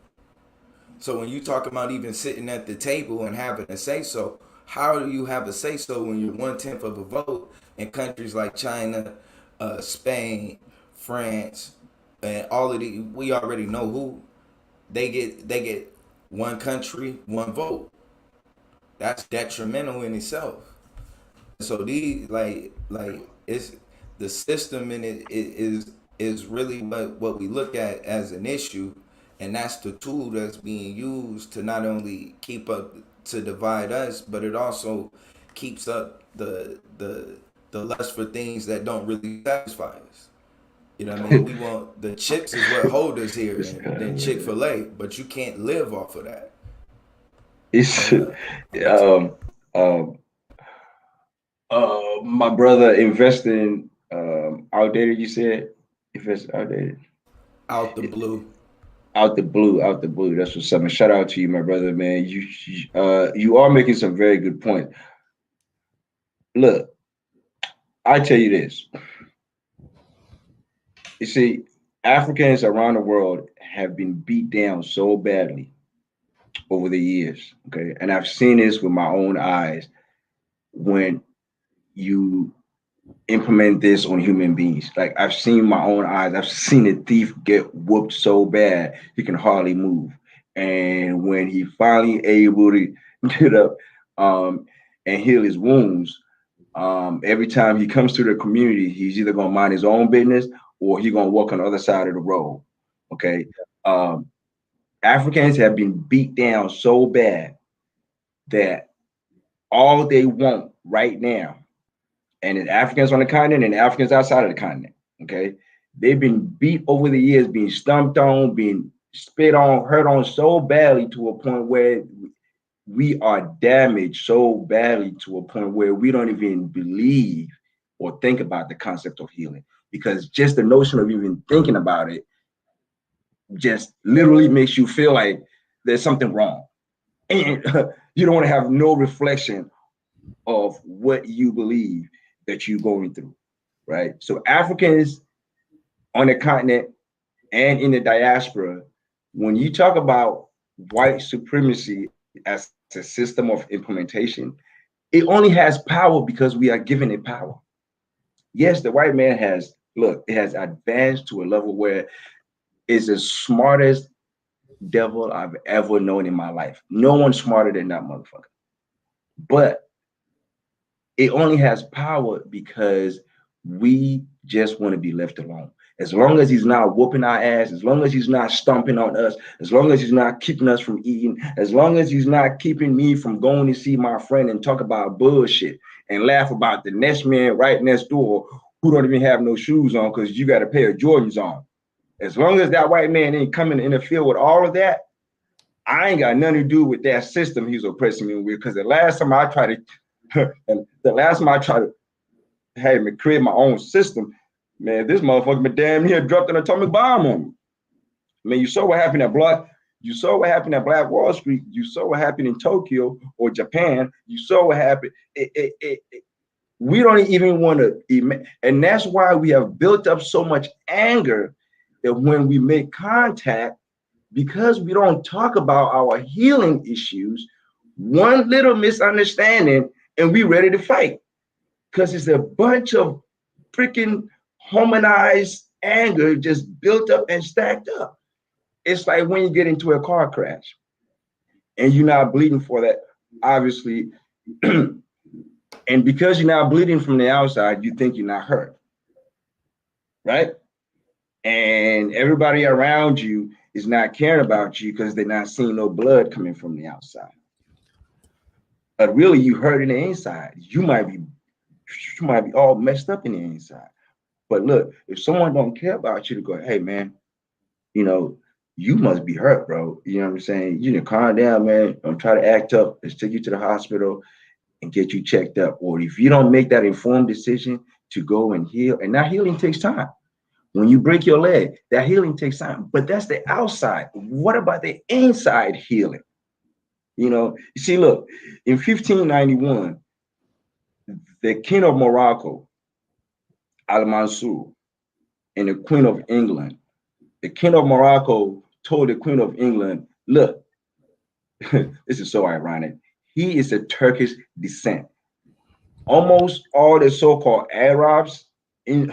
So when you talk about even sitting at the table and having a say so, how do you have a say so when you're 1/10 of a vote in countries like China, Spain, France, and all of the, we already know who they get one country, one vote. That's detrimental in itself. So these like it's the system in it is really what we look at as an issue, and that's the tool that's being used to not only keep up to divide us, but it also keeps up the lust for things that don't really satisfy us. You know what I mean? We want the chips is what hold us here, and then Chick-fil-A, but you can't live off of that. It's And um my brother investing outdated, you said? Invest outdated. out the blue. Out the blue. That's what's up. And shout out to you, my brother, man. You are making some very good points. Look, I tell you this. You see, Africans around the world have been beat down so badly over the years. Okay. And I've seen this with my own eyes when you implement this on human beings. Like I've seen my own eyes. I've seen a thief get whooped so bad he can hardly move. And when he finally able to get up and heal his wounds, every time he comes to the community, he's either gonna mind his own business or he's gonna walk on the other side of the road. Okay. Um, Africans have been beat down so bad that all they want right now, and it's Africans on the continent and Africans outside of the continent. Okay, they've been beat over the years, being stumped on, being spit on, hurt on so badly to a point where we are damaged so badly to a point where we don't even believe or think about the concept of healing, because just the notion of even thinking about it just literally makes you feel like there's something wrong, and you don't want to have no reflection of what you believe that you're going through, right? So Africans on the continent and in the diaspora, when you talk about white supremacy as a system of implementation, it only has power because we are given it power. Yes, the white man has, look, it has advanced to a level where it's the smartest devil I've ever known in my life. No one's smarter than that motherfucker. But it only has power because we just want to be left alone. As long as he's not whooping our ass, as long as he's not stomping on us, as long as he's not keeping us from eating, as long as he's not keeping me from going to see my friend and talk about bullshit and laugh about the next man right next door who don't even have no shoes on because you got a pair of Jordans on. As long as that white man ain't coming to interfere with all of that, I ain't got nothing to do with that system he's oppressing me with. Because the last time I tried to hey me create my own system, man, this motherfucker been damn near dropped an atomic bomb on me. I mean, you saw what happened at Black Wall Street. You saw what happened in Tokyo or Japan. You saw what happened. We don't even want to, and that's why we have built up so much anger that when we make contact, because we don't talk about our healing issues, one little misunderstanding and we ready to fight, because it's a bunch of freaking harmonized anger just built up and stacked up. It's like when you get into a car crash and you're not bleeding for that, obviously, and because you're not bleeding from the outside, you think you're not hurt, right? And everybody around you is not caring about you because they're not seeing no blood coming from the outside. But really, you hurt in the inside. You might be all messed up in the inside. But look, if someone don't care about you to go, hey man, you know, you must be hurt, bro. You know what I'm saying? You need to calm down, man. Don't try to act up. Let's take you to the hospital and get you checked up. Or if you don't make that informed decision to go and heal, and that healing takes time. When you break your leg, that healing takes time. But that's the outside. What about the inside healing? You see, look, in 1591, the king of Morocco, Al-Mansur, and the queen of England, the king of Morocco told the queen of England, look, this is so ironic. He is a Turkish descent. Almost all the so-called Arabs in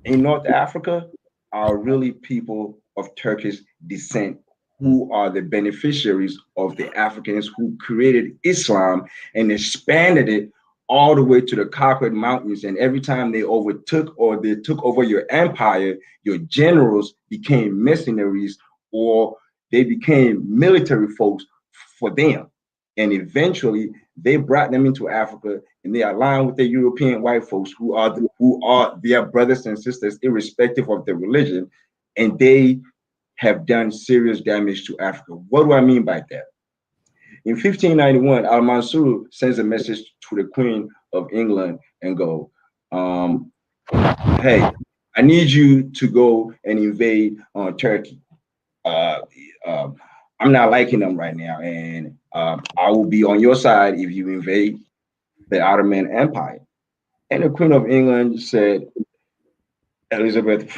in North Africa are really people of Turkish descent who are the beneficiaries of the Africans who created Islam and expanded it all the way to the Caucasus Mountains. And every time they overtook or they took over your empire, your generals became mercenaries or they became military folks for them. And eventually they brought them into Africa and they aligned with the European white folks who are their brothers and sisters, irrespective of their religion. And they have done serious damage to Africa. What do I mean by that? In 1591, Al-Mansur sends a message to the Queen of England and go, hey, I need you to go and invade Turkey. I'm not liking them right now, and I will be on your side if you invade the Ottoman Empire. And the Queen of England said, Elizabeth,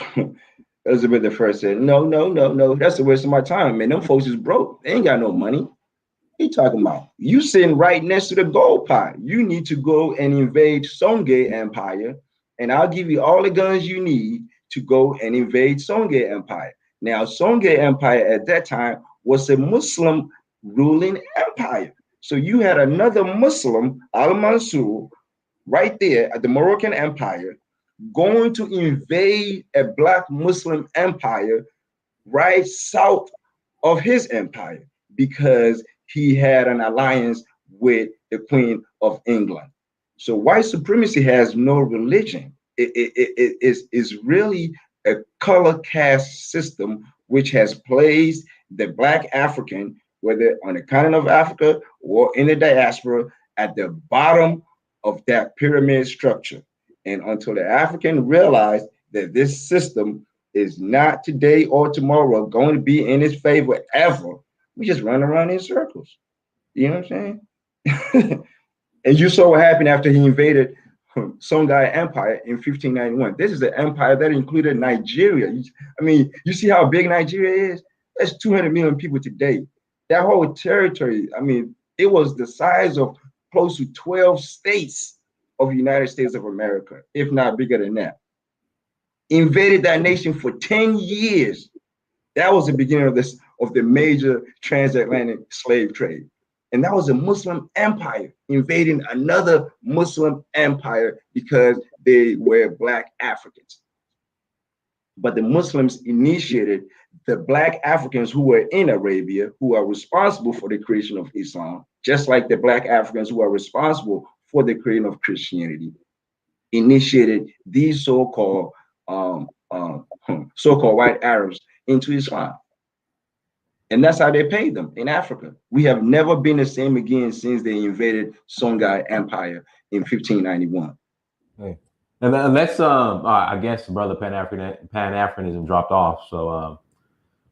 Elizabeth the First said, no, no, no, no, that's a waste of my time, man. Them folks is broke. They ain't got no money. He talking about you sitting right next to the gold pot. You need to go and invade Songhai Empire, and I'll give you all the guns you need to go and invade Songhai Empire. Now, Songhai Empire at that time was a Muslim ruling empire. So you had another Muslim, Al-Mansur, right there at the Moroccan Empire, going to invade a Black Muslim empire right south of his empire because he had an alliance with the Queen of England. So white supremacy has no religion. It is really a color caste system which has placed the Black African, whether on the continent of Africa or in the diaspora, at the bottom of that pyramid structure. And until the African realized that this system is not today or tomorrow going to be in his favor ever, we just run around in circles. You know what I'm saying? And you saw what happened after he invaded Songhai Empire in 1591. This is an empire that included Nigeria. I mean, you see how big Nigeria is? That's 200 million people today. That whole territory, I mean, it was the size of close to 12 states of the United States of America, if not bigger than that. Invaded that nation for 10 years. That was the beginning of the major transatlantic slave trade. And that was a Muslim empire invading another Muslim empire because they were Black Africans. But the Muslims initiated the Black Africans who were in Arabia, who are responsible for the creation of Islam, just like the Black Africans who are responsible for the creation of Christianity, initiated these so-called white Arabs into Islam. And that's how they paid them in Africa. We have never been the same again since they invaded Songhai Empire in 1591. Hey. And that's I guess brother Pan-Africanism dropped off. So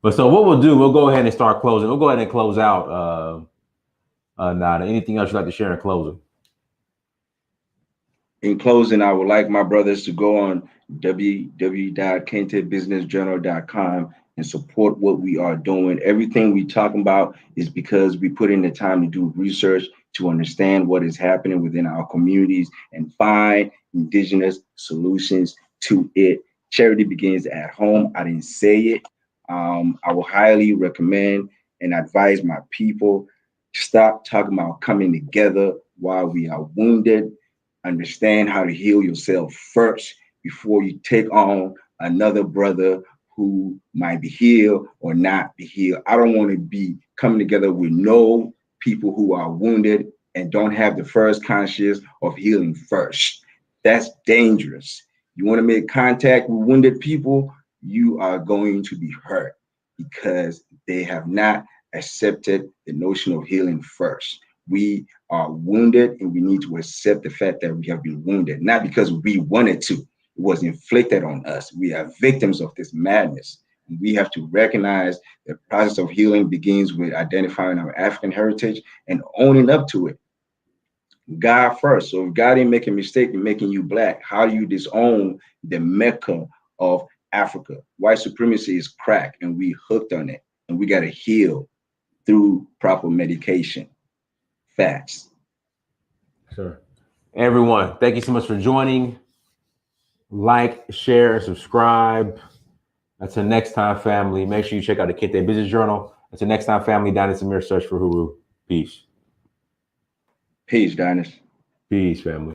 but so what we'll do, we'll go ahead and start closing. We'll go ahead and close out. Nada. Anything else you'd like to share in closing? In closing, I would like my brothers to go on www.kentebusinessjournal.com and support what we are doing. Everything we talking about is because we put in the time to do research to understand what is happening within our communities and find indigenous solutions to it. Charity begins at home. I didn't say it. I will highly recommend and advise my people stop talking about coming together while we are wounded. Understand how to heal yourself first before you take on another brother who might be healed or not be healed. I don't want to be coming together with no people who are wounded and don't have the first conscience of healing first. That's dangerous. You want to make contact with wounded people, you are going to be hurt because they have not accepted the notion of healing first. We are wounded and we need to accept the fact that we have been wounded, not because we wanted to. It was inflicted on us. We are victims of this madness. And we have to recognize the process of healing begins with identifying our African heritage and owning up to it. God first. So if God didn't make a mistake in making you black, how do you disown the Mecca of Africa? White supremacy is crack and we hooked on it, and we got to heal through proper medication. Facts. Sure. Everyone, thank you so much for joining. Like, share, and subscribe. Until next time, family. Make sure you check out the Kente Business Journal. Until next time, family. Dynast Amir, search for Huru. Peace. Peace, Dynast. Peace, family.